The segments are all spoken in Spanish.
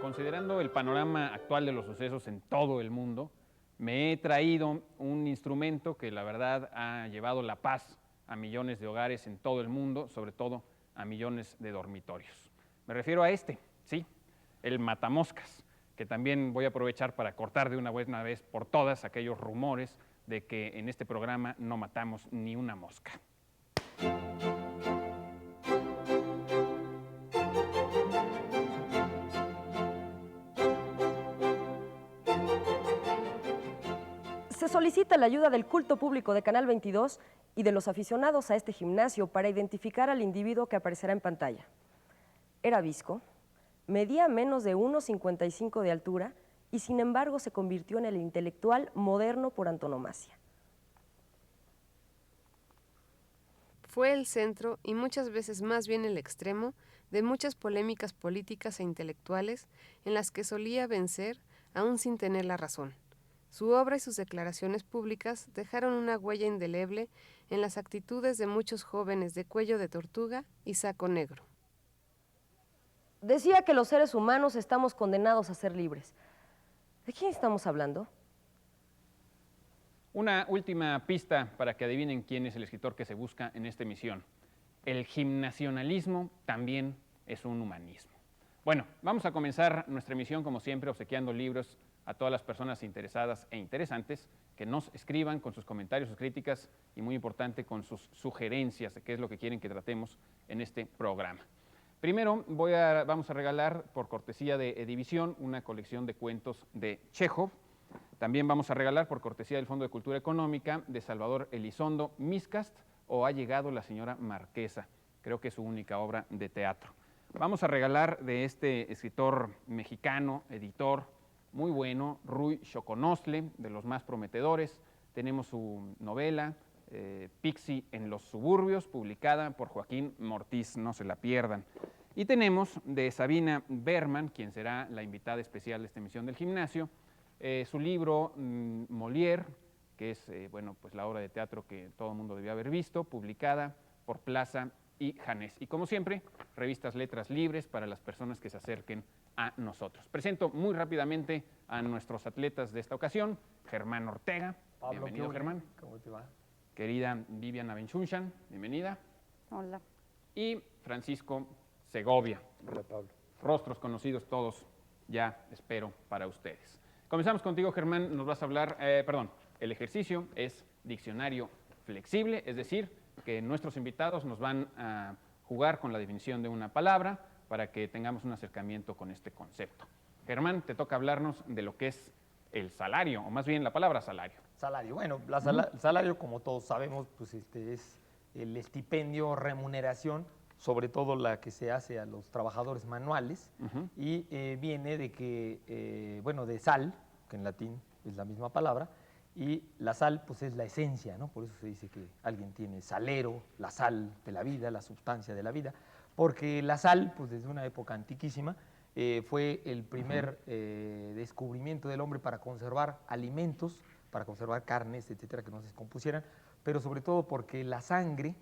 Considerando el panorama actual de los sucesos en todo el mundo, me he traído un instrumento que la verdad ha llevado la paz a millones de hogares en todo el mundo, sobre todo a millones de dormitorios. Me refiero a este, sí, el matamoscas, que también voy a aprovechar para cortar de una buena vez por todas aquellos rumores de que en este programa no matamos ni una mosca. Se solicita la ayuda del culto público de Canal 22 y de los aficionados a este gimnasio para identificar al individuo que aparecerá en pantalla. Era visco, medía menos de 1,55 de altura y sin embargo se convirtió en el intelectual moderno por antonomasia. Fue el centro, y muchas veces más bien el extremo, de muchas polémicas políticas e intelectuales en las que solía vencer, aún sin tener la razón. Su obra y sus declaraciones públicas dejaron una huella indeleble en las actitudes de muchos jóvenes de cuello de tortuga y saco negro. Decía que los seres humanos estamos condenados a ser libres. ¿De quién estamos hablando? Una última pista para que adivinen quién es el escritor que se busca en esta emisión. El gimnasionalismo también es un humanismo. Bueno, vamos a comenzar nuestra emisión como siempre obsequiando libros a todas las personas interesadas e interesantes que nos escriban con sus comentarios, sus críticas y muy importante con sus sugerencias de qué es lo que quieren que tratemos en este programa. Primero vamos a regalar por cortesía de Edivisión una colección de cuentos de Chekhov. También vamos a regalar por cortesía del Fondo de Cultura Económica de Salvador Elizondo Miscast o Ha llegado la señora Marquesa, creo que es su única obra de teatro. Vamos a regalar de este escritor mexicano, editor, muy bueno, Ruy Xoconostle, de los más prometedores. Tenemos su novela, Pixie en los suburbios, publicada por Joaquín Mortiz, no se la pierdan. Y tenemos de Sabina Berman, quien será la invitada especial de esta emisión del gimnasio, su libro Molière, que es bueno, pues la obra de teatro que todo el mundo debió haber visto, publicada por Plaza y Janés. Y como siempre, revistas Letras Libres para las personas que se acerquen a nosotros. Presento muy rápidamente a nuestros atletas de esta ocasión. Germán Ortega, Pablo, bienvenido Germán. ¿Cómo te va? Querida Vivian Abenchunchan, bienvenida. Hola. Y Francisco Segovia. Hola, Pablo. Rostros conocidos todos, ya espero para ustedes. Comenzamos contigo, Germán, nos vas a hablar, el ejercicio es diccionario flexible, es decir, que nuestros invitados nos van a jugar con la definición de una palabra para que tengamos un acercamiento con este concepto. Germán, te toca hablarnos de lo que es el salario, o más bien la palabra salario. Salario. Bueno, salario, como todos sabemos, pues es el estipendio, remuneración, sobre todo la que se hace a los trabajadores manuales, y viene de que, bueno, de sal, que en latín es la misma palabra, y la sal, pues es la esencia, ¿no? Por eso se dice que alguien tiene salero, la sal de la vida, la sustancia de la vida, porque la sal, pues desde una época antiquísima, fue el primer descubrimiento del hombre para conservar alimentos, para conservar carnes, etcétera, que no se descompusieran, pero sobre todo porque la sangre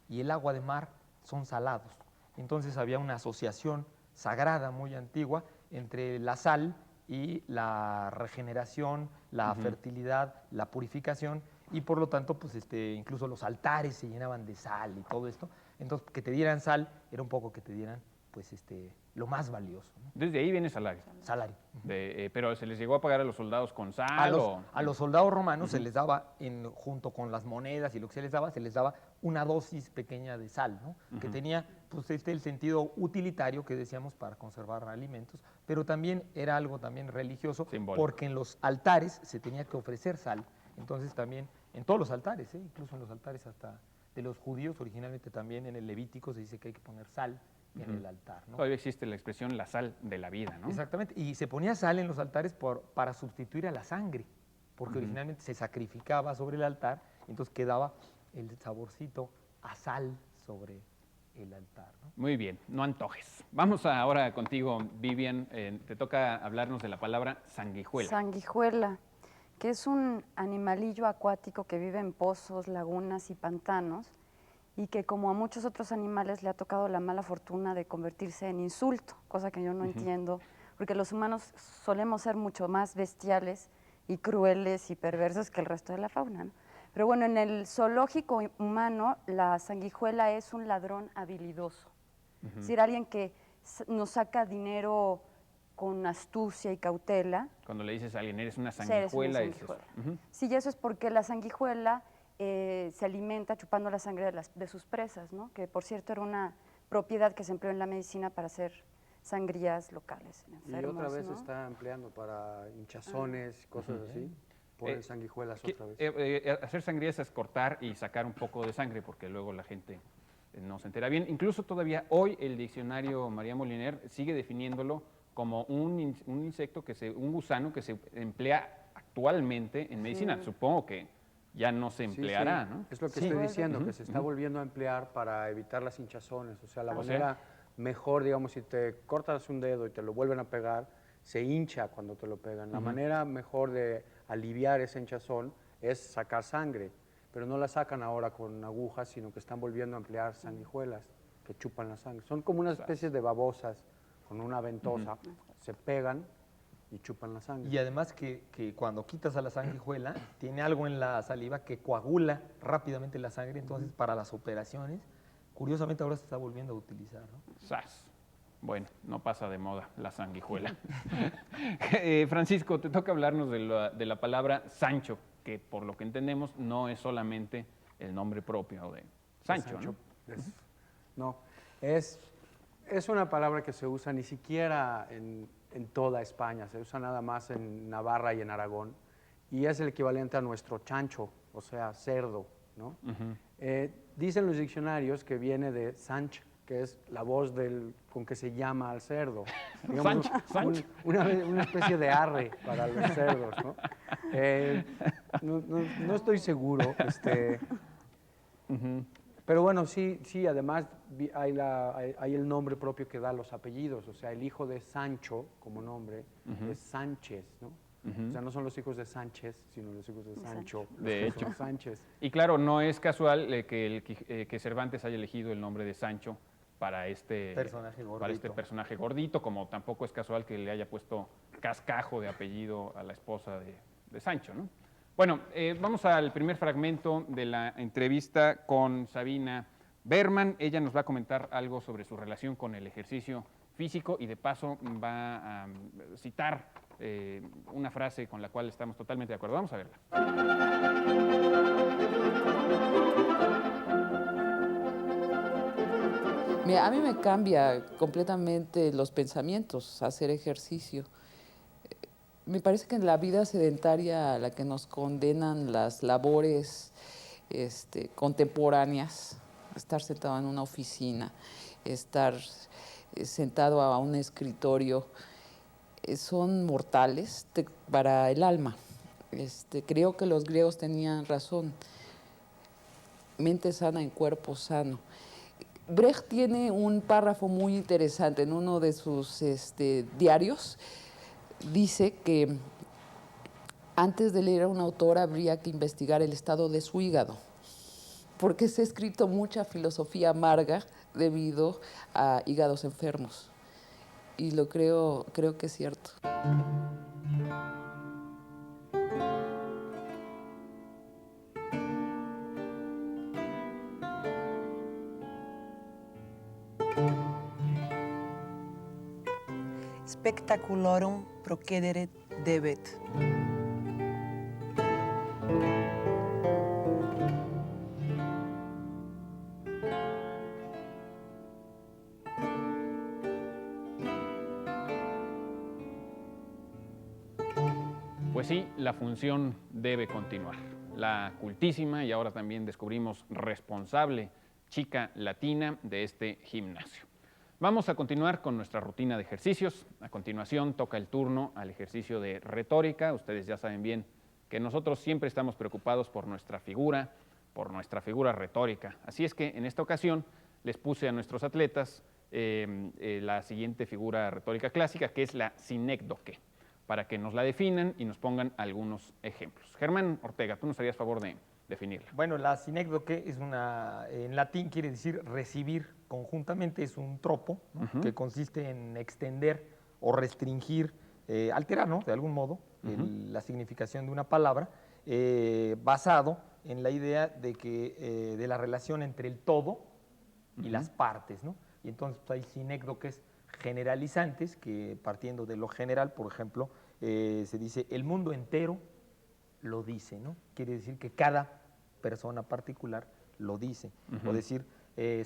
y el agua de mar son salados. Entonces había una asociación sagrada muy antigua entre la sal y la regeneración, la fertilidad, la purificación, y por lo tanto, pues incluso los altares se llenaban de sal y todo esto. Entonces, que te dieran sal era un poco que te dieran, pues, lo más valioso, ¿no? Desde ahí viene salario. Salario. Pero ¿se les llegó a pagar a los soldados con sal? A los soldados romanos se les daba, junto con las monedas y lo que se les daba una dosis pequeña de sal, ¿no? Que tenía, pues, el sentido utilitario que decíamos para conservar alimentos, pero también era algo también religioso, simbólico, porque en los altares se tenía que ofrecer sal. Entonces también, en todos los altares, incluso en los altares hasta de los judíos, originalmente también en el Levítico se dice que hay que poner sal en el altar, ¿no? Todavía existe la expresión la sal de la vida, ¿no? Exactamente, y se ponía sal en los altares para sustituir a la sangre, porque originalmente se sacrificaba sobre el altar, y entonces quedaba el saborcito a sal sobre el altar, ¿no? Muy bien, no antojes. Vamos ahora contigo, Vivian, te toca hablarnos de la palabra sanguijuela. Sanguijuela. que es un animalillo acuático que vive en pozos, lagunas y pantanos, y que como a muchos otros animales le ha tocado la mala fortuna de convertirse en insulto, cosa que yo no entiendo, porque los humanos solemos ser mucho más bestiales y crueles y perversos que el resto de la fauna, ¿no? Pero bueno, en el zoológico humano, la sanguijuela es un ladrón habilidoso, es decir, alguien que nos saca dinero con astucia y cautela. Cuando le dices a alguien, eres una Sí, eres una sanguijuela, es eso. sanguijuela. Sí, y eso es porque la sanguijuela se alimenta chupando la sangre de sus presas, ¿no? Que por cierto era una propiedad que se empleó en la medicina para hacer sangrías locales en enfermos, Y otra vez ¿no? se está empleando para hinchazones y cosas así. Ponen sanguijuelas otra vez. Hacer sangrías es cortar y sacar un poco de sangre, porque luego la gente no se entera bien. Incluso todavía hoy el diccionario María Moliner sigue definiéndolo como un insecto, un gusano que se emplea actualmente en medicina. Supongo que ya no se empleará, Sí. ¿no? Es lo que estoy diciendo, que se está volviendo a emplear para evitar las hinchazones. O sea, la manera mejor, digamos, si te cortas un dedo y te lo vuelven a pegar, se hincha cuando te lo pegan. La manera mejor de aliviar esa hinchazón es sacar sangre, pero no la sacan ahora con agujas, sino que están volviendo a emplear sanguijuelas que chupan la sangre. Son como una especie de babosas con una ventosa, se pegan y chupan la sangre. Y además que cuando quitas a la sanguijuela, tiene algo en la saliva que coagula rápidamente la sangre, entonces para las operaciones, curiosamente ahora se está volviendo a utilizar, ¿no? ¡Sas! Bueno, no pasa de moda la sanguijuela. Francisco, te toca hablarnos de la palabra Sancho, que por lo que entendemos no es solamente el nombre propio de Sancho, ¿no? No, es una palabra que se usa ni siquiera en toda España, se usa nada más en Navarra y en Aragón, y es el equivalente a nuestro chancho, o sea, cerdo, ¿no? Dicen los diccionarios que viene de Sanch, que es la voz con que se llama al cerdo. Digamos, una especie de arre para los cerdos, ¿no? No estoy seguro, pero bueno, sí, además hay el nombre propio que da los apellidos, o sea, el hijo de Sancho, como nombre, es Sánchez, ¿no? O sea, no son los hijos de Sánchez, sino los hijos de Sancho, De son Sánchez. Y claro, no es casual que Cervantes haya elegido el nombre de Sancho para este personaje gordito, como tampoco es casual que le haya puesto Cascajo de apellido a la esposa de Sancho, ¿no? Bueno, vamos al primer fragmento de la entrevista con Sabina Berman. Ella nos va a comentar algo sobre su relación con el ejercicio físico y de paso va a citar una frase con la cual estamos totalmente de acuerdo. Vamos a verla. Mira, a mí me cambia completamente los pensamientos hacer ejercicio. Me parece que en la vida sedentaria a la que nos condenan las labores contemporáneas, estar sentado en una oficina, estar sentado a un escritorio, son mortales para el alma. Creo que los griegos tenían razón. Mente sana en cuerpo sano. Brecht tiene un párrafo muy interesante en uno de sus diarios. Dice que antes de leer a un autor habría que investigar el estado de su hígado, porque se ha escrito mucha filosofía amarga debido a hígados enfermos. Y lo creo que es cierto. Spectaculorum procedere debet. Pues sí, la función debe continuar. La cultísima y ahora también descubrimos responsable chica latina de este gimnasio. Vamos a continuar con nuestra rutina de ejercicios. A continuación toca el turno al ejercicio de retórica. Ustedes ya saben bien que nosotros siempre estamos preocupados por nuestra figura retórica. Así es que en esta ocasión les puse a nuestros atletas la siguiente figura retórica clásica, que es la sinécdoque. para que nos la definan y nos pongan algunos ejemplos. Germán Ortega, tú nos harías favor de definirla. Bueno, la sinécdoque es en latín quiere decir recibir conjuntamente, es un tropo, ¿no? Que consiste en extender o restringir, alterar, ¿no? De algún modo, la significación de una palabra, basado en la idea de que de la relación entre el todo y las partes, ¿no? Y entonces pues, hay sinécdoques generalizantes que, partiendo de lo general, por ejemplo, se dice el mundo entero lo dice, ¿no? Quiere decir que cada persona particular lo dice. O decir,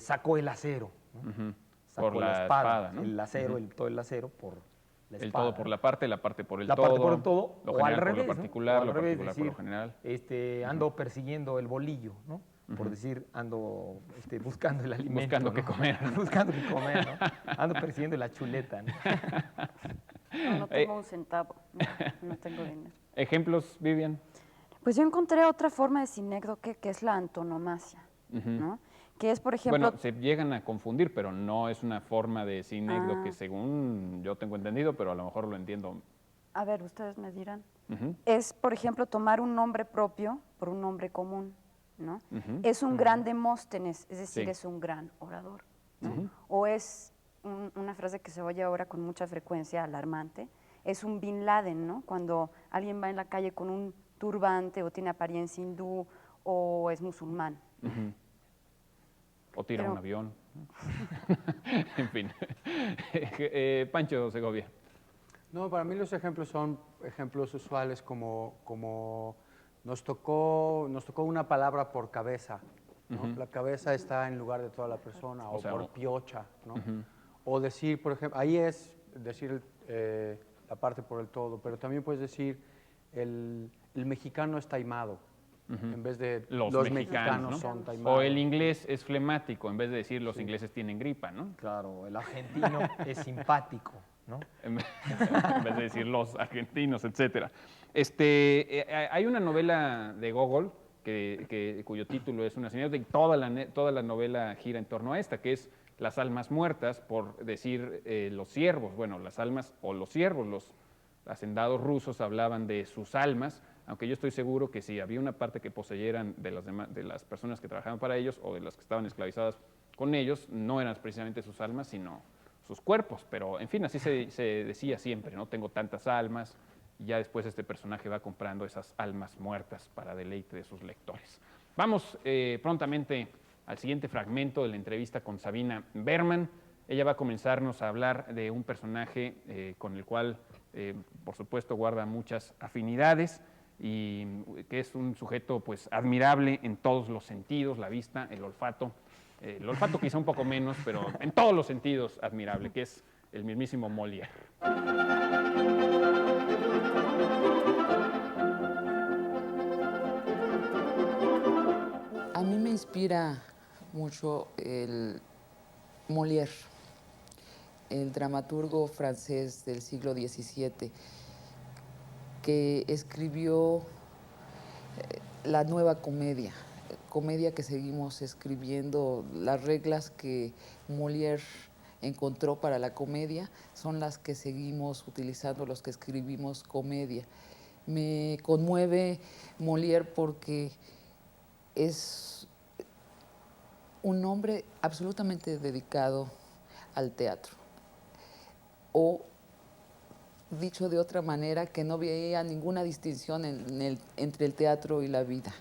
sacó el acero, ¿no? Sacó Por la espada, ¿no? el acero, todo el acero por la espada. El todo por la parte por el la todo. parte por el todo, lo o general al revés, por lo ¿no? particular, O al lo revés, particular decir, por lo general. ando persiguiendo el bolillo, ¿no? Por decir, ando buscando el alimento. Buscando ¿no? qué comer, ¿no? Buscando qué comer, ¿no? Ando persiguiendo la chuleta, ¿no? No tengo un centavo, no tengo dinero. ¿Ejemplos, Vivian? Pues yo encontré otra forma de sinécdoque que es la antonomasia, ¿no? Que es, por ejemplo... Bueno, se llegan a confundir, pero no es una forma de sinécdoque según yo tengo entendido, pero a lo mejor lo entiendo. A ver, ustedes me dirán. Es, por ejemplo, tomar un nombre propio por un nombre común, ¿no? Es un gran Demóstenes, es decir, Sí. es un gran orador, ¿no? O es una frase que se oye ahora con mucha frecuencia, alarmante, es un Bin Laden, ¿no? Cuando alguien va en la calle con un turbante o tiene apariencia hindú o es musulmán. O tira Pero- un avión. En fin. Pancho Segovia. No, para mí los ejemplos son ejemplos usuales como nos tocó una palabra por cabeza, ¿no? La cabeza está en lugar de toda la persona, O o sea, por o- piocha, ¿no? O decir, por ejemplo, ahí es decir la parte por el todo, pero también puedes decir el mexicano es taimado, en vez de Los mexicanos, ¿no? son taimados. O el inglés es flemático, en vez de decir los ingleses tienen gripa, ¿no? Claro, el argentino es simpático, ¿no? En vez de decir los argentinos, etcétera. Hay una novela de Gogol cuyo título es una señal, y toda la novela gira en torno a esta, que es Las almas muertas, por decir los siervos. Bueno, las almas o los siervos, los hacendados rusos hablaban de sus almas, aunque yo estoy seguro que si había una parte que poseyeran de las personas que trabajaban para ellos o de las que estaban esclavizadas con ellos, no eran precisamente sus almas, sino sus cuerpos. Pero, en fin, así se decía siempre, ¿no? Tengo tantas almas, y ya después este personaje va comprando esas almas muertas para deleite de sus lectores. Vamos prontamente al siguiente fragmento de la entrevista con Sabina Berman. Ella va a comenzarnos a hablar de un personaje con el cual, por supuesto, guarda muchas afinidades y que es un sujeto pues admirable en todos los sentidos, la vista, el olfato quizá un poco menos, pero en todos los sentidos admirable, que es el mismísimo Molière. A mí me inspira mucho el Molière, el dramaturgo francés del siglo XVII, que escribió la nueva comedia que seguimos escribiendo. Las reglas que Molière encontró para la comedia son las que seguimos utilizando los que escribimos comedia. Me conmueve Molière porque es un hombre absolutamente dedicado al teatro. O, dicho de otra manera, que no veía ninguna distinción entre el teatro y la vida.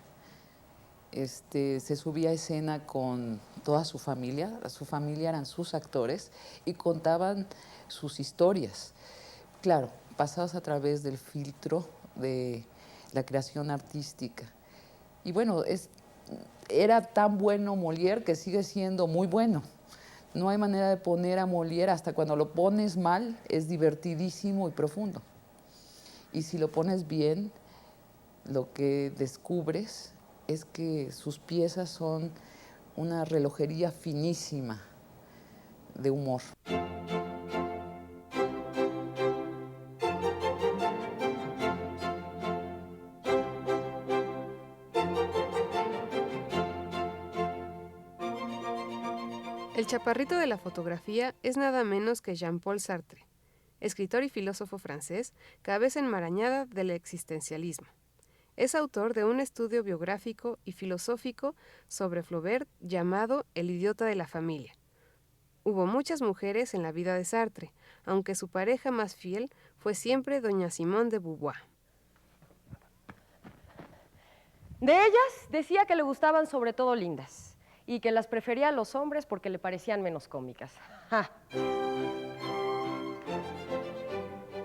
Se subía a escena con toda su familia eran sus actores y contaban sus historias. Claro, pasadas a través del filtro de la creación artística. Y bueno, era tan bueno Molière que sigue siendo muy bueno. No hay manera de poner a Molière, hasta cuando lo pones mal, es divertidísimo y profundo. Y si lo pones bien, lo que descubres es que sus piezas son una relojería finísima de humor. El chaparrito de la fotografía es nada menos que Jean-Paul Sartre. escritor y filósofo francés, cabeza enmarañada del existencialismo. Es autor de un estudio biográfico y filosófico sobre Flaubert llamado El idiota de la familia. Hubo muchas mujeres en la vida de Sartre, aunque su pareja más fiel fue siempre doña Simone de Beauvoir. De ellas decía que le gustaban sobre todo lindas y que las prefería a los hombres porque le parecían menos cómicas. ¡Ja!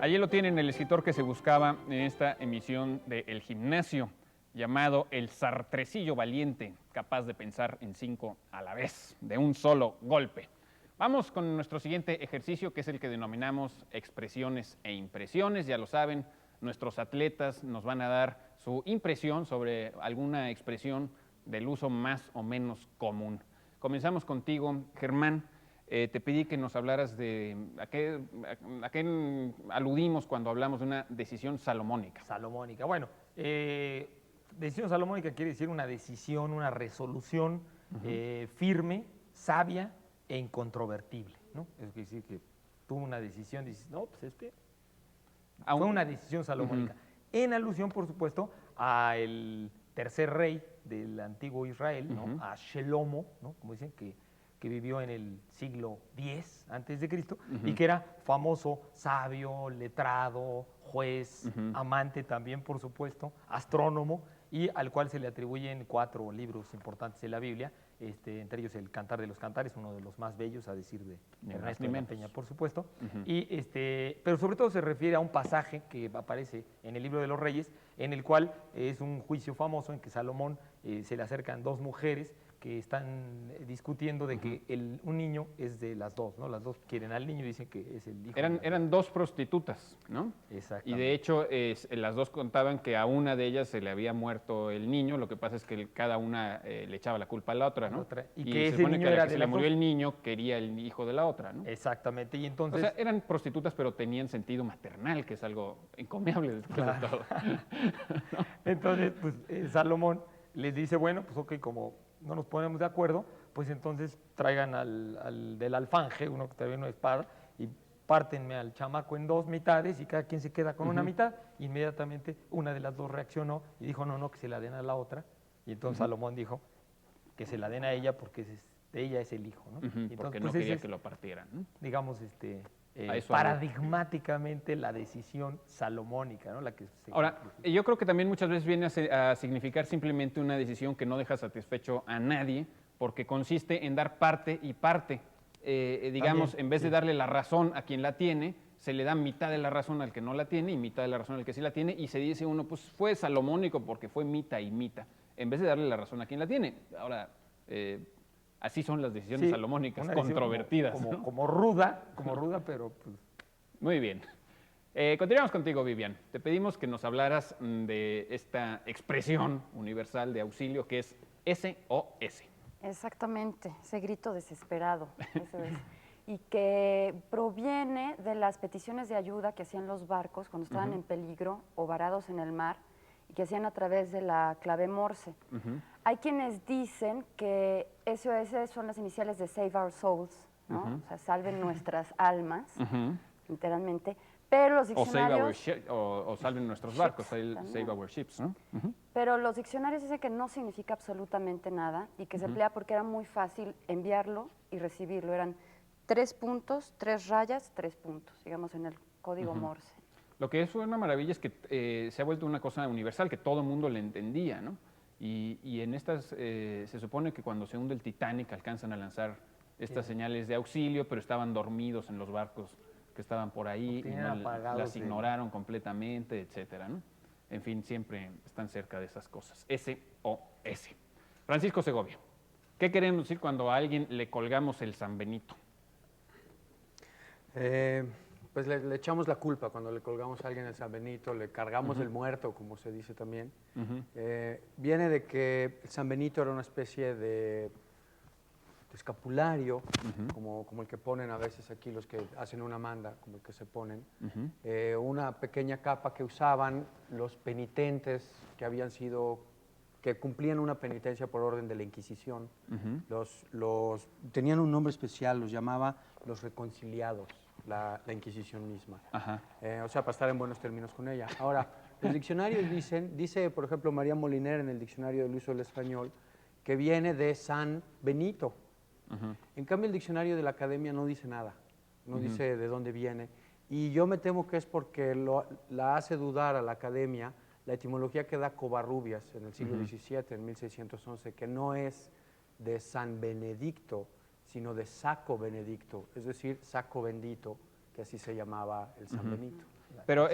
Allí lo tienen, el escritor que se buscaba en esta emisión de El Gimnasio, llamado el sartrecillo valiente, capaz de pensar en 5 a la vez, de un solo golpe. Vamos con nuestro siguiente ejercicio, que es el que denominamos expresiones e impresiones. Ya lo saben, nuestros atletas nos van a dar su impresión sobre alguna expresión del uso más o menos común. Comenzamos contigo, Germán. Te pedí que nos hablaras de a qué aludimos cuando hablamos de una decisión salomónica. Salomónica. Bueno, decisión salomónica quiere decir una decisión, una resolución firme, sabia e incontrovertible, ¿no? Es decir, que tuvo una decisión, dices, no, pues fue una decisión salomónica. En alusión, por supuesto, al tercer rey del antiguo Israel, ¿no? A Shelomo, ¿no? Como dicen, que vivió en el siglo X antes de Cristo y que era famoso, sabio, letrado, juez, amante también, por supuesto, astrónomo, y al cual se le atribuyen 4 libros importantes de la Biblia, entre ellos el Cantar de los Cantares, uno de los más bellos, a decir de Ernesto de la Peña, por supuesto, pero sobre todo se refiere a un pasaje que aparece en el Libro de los Reyes, en el cual es un juicio famoso en que Salomón se le acercan 2 mujeres que están discutiendo de que un niño es de las dos, ¿no? Las dos quieren al niño y dicen que es el hijo. Eran 2 prostitutas, ¿no? Exactamente. Y de hecho, las 2 contaban que a una de ellas se le había muerto el niño, lo que pasa es que cada una le echaba la culpa a la otra, ¿no? Y Y que se ese supone niño que a la era que de se le las murió dos. el niño quería el hijo de la otra, ¿no? Exactamente, y entonces... O sea, eran prostitutas, pero tenían sentido maternal, que es algo encomiable después de todo. ¿No? Entonces, pues Salomón les dice, bueno, pues ok, como no nos ponemos de acuerdo, pues entonces traigan al del alfanje, uno que trae una espada, y pártenme al chamaco en 2 mitades y cada quien se queda con una mitad. Inmediatamente una de las 2 reaccionó y dijo, no, que se la den a la otra. Y entonces Salomón dijo que se la den a ella porque de ella es el hijo, ¿no? Entonces, Porque no quería que lo partieran, ¿no? Digamos, A eso paradigmáticamente la decisión salomónica, ¿no? La que Ahora, yo creo que también muchas veces viene a significar simplemente una decisión que no deja satisfecho a nadie, porque consiste en dar parte y parte. Digamos, También, en vez de sí. darle la razón a quien la tiene, se le da mitad de la razón al que no la tiene y mitad de la razón al que sí la tiene, y se dice uno, pues fue salomónico porque fue mita y mita, en vez de darle la razón a quien la tiene. Ahora, así son las decisiones Sí, salomónicas, una decisión controvertidas. ¿no? como ruda, pero pues, Muy bien. Continuamos contigo, Vivian. Te pedimos que nos hablaras de esta expresión universal de auxilio que es SOS. Exactamente, ese grito desesperado, eso es. Y que proviene de las peticiones de ayuda que hacían los barcos cuando estaban en peligro o varados en el mar y que hacían a través de la clave Morse. Hay quienes dicen que SOS son las iniciales de Save Our Souls, ¿no? O sea, salven nuestras almas, literalmente. Pero los diccionarios... O salven nuestros Ships, barcos, también. save our ships, ¿no? Pero los diccionarios dicen que no significa absolutamente nada y que se emplea porque era muy fácil enviarlo y recibirlo. Eran 3 puntos, 3 rayas, 3 puntos, digamos, en el código Morse. Lo que es una maravilla es que se ha vuelto una cosa universal, que todo el mundo le entendía, ¿no? Y en estas, se supone que cuando se hunde el Titanic alcanzan a lanzar estas señales de auxilio, pero estaban dormidos en los barcos que estaban por ahí y no, las ignoraron completamente, etcétera, ¿no? En fin, siempre están cerca de esas cosas. SOS. Francisco Segovia, ¿qué queremos decir cuando a alguien le colgamos el San Benito? Pues le echamos la culpa cuando le colgamos a alguien el San Benito, le cargamos el muerto, como se dice también. Viene de que el San Benito era una especie de escapulario, como el que ponen a veces aquí los que hacen una manda, como el que se ponen, una pequeña capa que usaban los penitentes que cumplían una penitencia por orden de la Inquisición. Tenían un nombre especial, los llamaba los reconciliados. la Inquisición misma. Ajá. O sea, para estar en buenos términos con ella. Ahora, los diccionarios dice, por ejemplo, María Moliner en el Diccionario del Uso del Español, que viene de San Benito. En cambio, el diccionario de la Academia no dice nada, no dice de dónde viene. Y yo me temo que es porque la hace dudar a la Academia la etimología que da Covarrubias en el siglo XVII, en 1611, que no es de San Benedicto, sino de Saco Benedicto, es decir, Saco Bendito, que así se llamaba el San Benito. Pero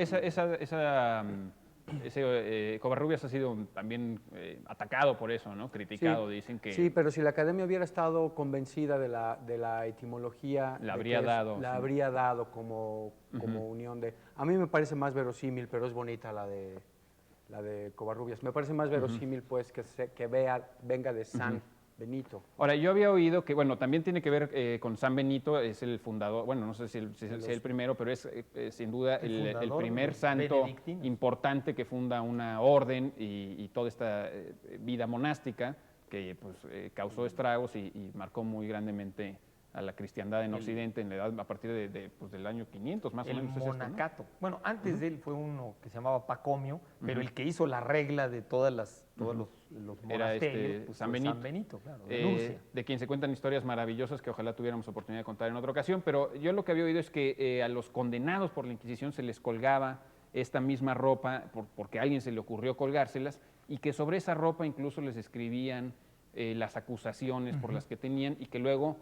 Covarrubias ha sido también atacado por eso, ¿no? Criticado, Sí, dicen que... Sí, pero si la Academia hubiera estado convencida de la etimología... La habría dado. La sí. habría dado como unión de... A mí me parece más verosímil, pero es bonita la de Covarrubias. Me parece más verosímil, pues, que venga de San Benito. Ahora, yo había oído que, bueno, también tiene que ver con San Benito, es el fundador, bueno, no sé si es el primero, pero es sin duda el primer santo importante que funda una orden y toda esta vida monástica que pues, causó estragos y marcó muy grandemente a la cristiandad en Occidente en la edad a partir pues, del año 500 más o menos. El monacato. ¿No? Bueno, antes de él fue uno que se llamaba Pacomio, pero el que hizo la regla de todos los Era monasterios pues, San fue Benito. San Benito, claro, de Nurcia. De quien se cuentan historias maravillosas que ojalá tuviéramos oportunidad de contar en otra ocasión, pero yo lo que había oído es que a los condenados por la Inquisición se les colgaba esta misma ropa porque a alguien se le ocurrió colgárselas y que sobre esa ropa incluso les escribían las acusaciones por las que tenían y que luego,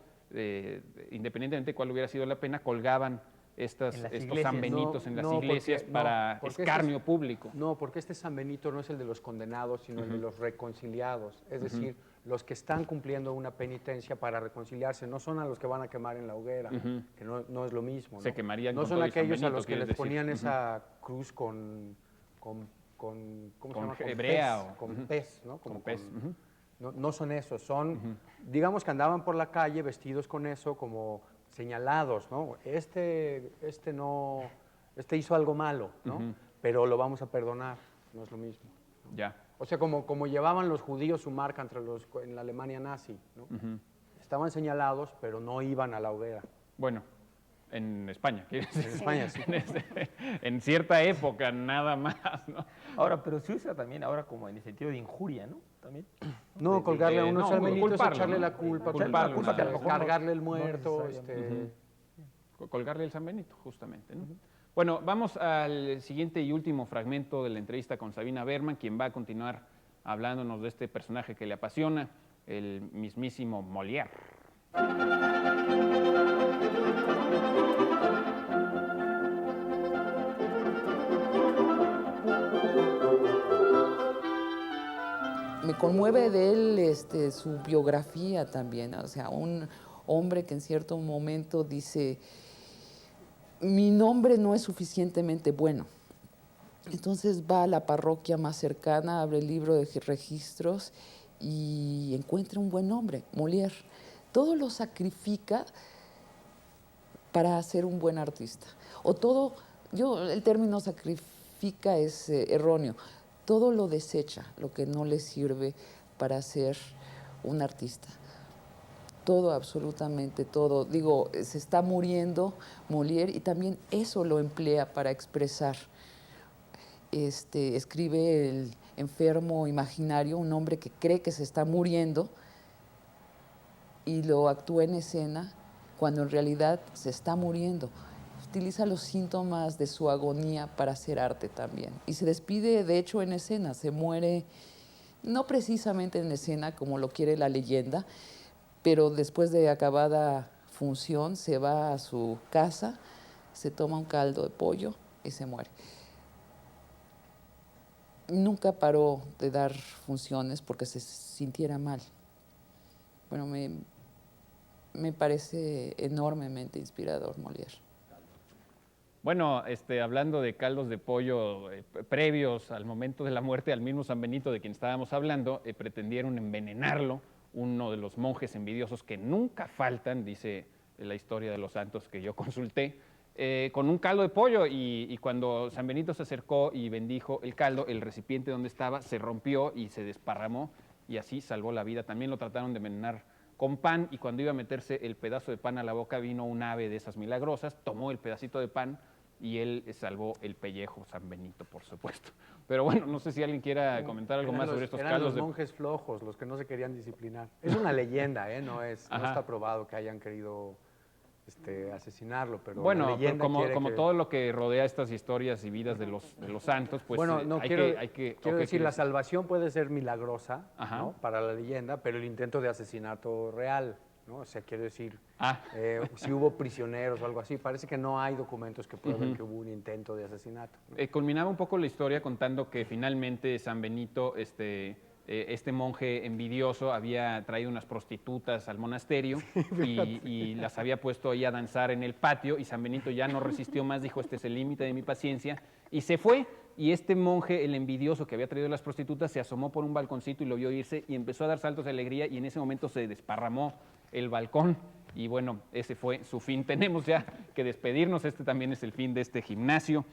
independientemente de cuál hubiera sido la pena, colgaban estos San Benitos en las iglesias para escarnio público. No, porque este San Benito no es el de los condenados, sino el de los reconciliados. Es decir, los que están cumpliendo una penitencia para reconciliarse. No son a los que van a quemar en la hoguera, que no es lo mismo. ¿no? Se quemarían no con son todo y San aquellos a Benito, los que quieres les decir. ponían esa cruz con ¿cómo se llama? hebrea Con pez, ¿no? Con pez. No son esos, son, digamos que andaban por la calle vestidos con eso como señalados, ¿no? Este hizo algo malo, ¿no? Pero lo vamos a perdonar, no es lo mismo. ¿no? Ya. O sea, como llevaban los judíos su marca en la Alemania nazi, ¿no? Estaban señalados, pero no iban a la hoguera. Bueno, en España, ¿quieres decir? En España, sí. En cierta época, nada más, ¿no? Ahora, pero se usa también ahora como en el sentido de injuria, ¿no? También. No, colgarle a unos San Benito es culparlo, echarle ¿no? la culpa, Culparlo, que a lo mejor cargarle el muerto. Colgarle el San Benito, justamente, ¿no? Bueno, vamos al siguiente y último fragmento de la entrevista con Sabina Berman, quien va a continuar hablándonos de este personaje que le apasiona, el mismísimo Molière. Me conmueve de él su biografía también, o sea, un hombre que en cierto momento dice, mi nombre no es suficientemente bueno. Entonces va a la parroquia más cercana, abre el libro de registros y encuentra un buen nombre, Molière. Todo lo sacrifica para ser un buen artista. O todo, el término sacrifica es erróneo. Todo lo desecha, lo que no le sirve para ser un artista. Todo, absolutamente todo. Digo, se está muriendo Molière y también eso lo emplea para expresar. Escribe el enfermo imaginario, un hombre que cree que se está muriendo y lo actúa en escena cuando en realidad se está muriendo. Utiliza los síntomas de su agonía para hacer arte también. Y se despide, de hecho, en escena. Se muere, no precisamente en escena como lo quiere la leyenda, pero después de acabada función se va a su casa, se toma un caldo de pollo y se muere. Nunca paró de dar funciones porque se sintiera mal. Bueno, me parece enormemente inspirador Molière. Bueno, hablando de caldos de pollo previos al momento de la muerte al mismo San Benito de quien estábamos hablando, pretendieron envenenarlo, uno de los monjes envidiosos que nunca faltan, dice la historia de los santos que yo consulté, con un caldo de pollo y cuando San Benito se acercó y bendijo el caldo, el recipiente donde estaba se rompió y se desparramó y así salvó la vida. También lo trataron de envenenar con pan y cuando iba a meterse el pedazo de pan a la boca vino un ave de esas milagrosas, tomó el pedacito de pan y él salvó el pellejo, San Benito, por supuesto. Pero bueno, no sé si alguien quiera comentar algo más sobre estos eran casos. Los monjes flojos, los que no se querían disciplinar. Es una leyenda, no está probado que hayan querido asesinarlo, pero bueno, la leyenda como todo lo que rodea estas historias y vidas de los santos, pues bueno, quiero decir, la decir? salvación puede ser milagrosa, ¿no?, para la leyenda, pero el intento de asesinato real, ¿no? O sea, quiero decir, si hubo prisioneros o algo así, parece que no hay documentos que prueben que hubo un intento de asesinato, ¿no? Culminaba un poco la historia contando que finalmente San Benito, este monje envidioso, había traído unas prostitutas al monasterio y las había puesto ahí a danzar en el patio, y San Benito ya no resistió más, dijo, este es el límite de mi paciencia, y se fue. Y este monje, el envidioso que había traído las prostitutas, se asomó por un balconcito y lo vio irse y empezó a dar saltos de alegría, y en ese momento se desparramó el balcón y bueno, ese fue su fin. Tenemos ya que despedirnos, este también es el fin de este gimnasio.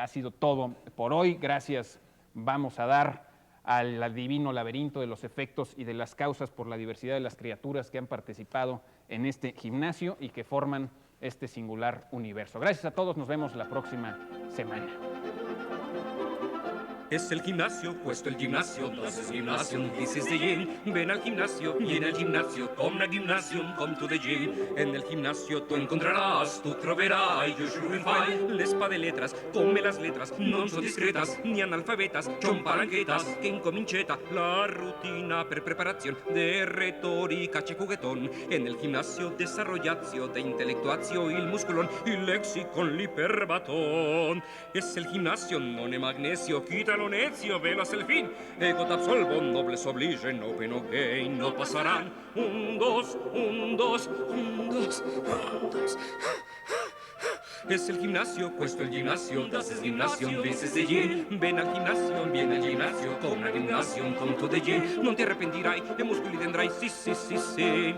Ha sido todo por hoy, gracias vamos a dar al divino laberinto de los efectos y de las causas por la diversidad de las criaturas que han participado en este gimnasio y que forman este singular universo. Gracias a todos, nos vemos la próxima semana. Es el gimnasio, puesto el gimnasio, das ist Gymnasium, this is the gym. Ven al gimnasio y en el gimnasio, come al gymnasium, come to the gym. En el gimnasio tú encontrarás, tú troverai, you will find l'espa de letras, come las letras, non sono discretas, ni analfabetas, son paranchetas, che incominceta la rutina per preparazione de retorica c'è juguetón. En el gimnasio desarrollazio de intelectuazio il musculón, il lexicon l'iperbatón. Es el gimnasio, non è magnesio, quítalo necio, velas el fin. Ego t'absolvo, nobles obligen, open again, no pasarán. Un, dos, un, dos, un, dos, un, dos. Es el gimnasio, puesto el gimnasio, das ist Gymnasium, this is the gym. Ven al gimnasio, viene al gimnasio, come al gimnasio, come to the gym. Non ti arrepentirai, e muscoli tendrai, sì, sì, sì, sì.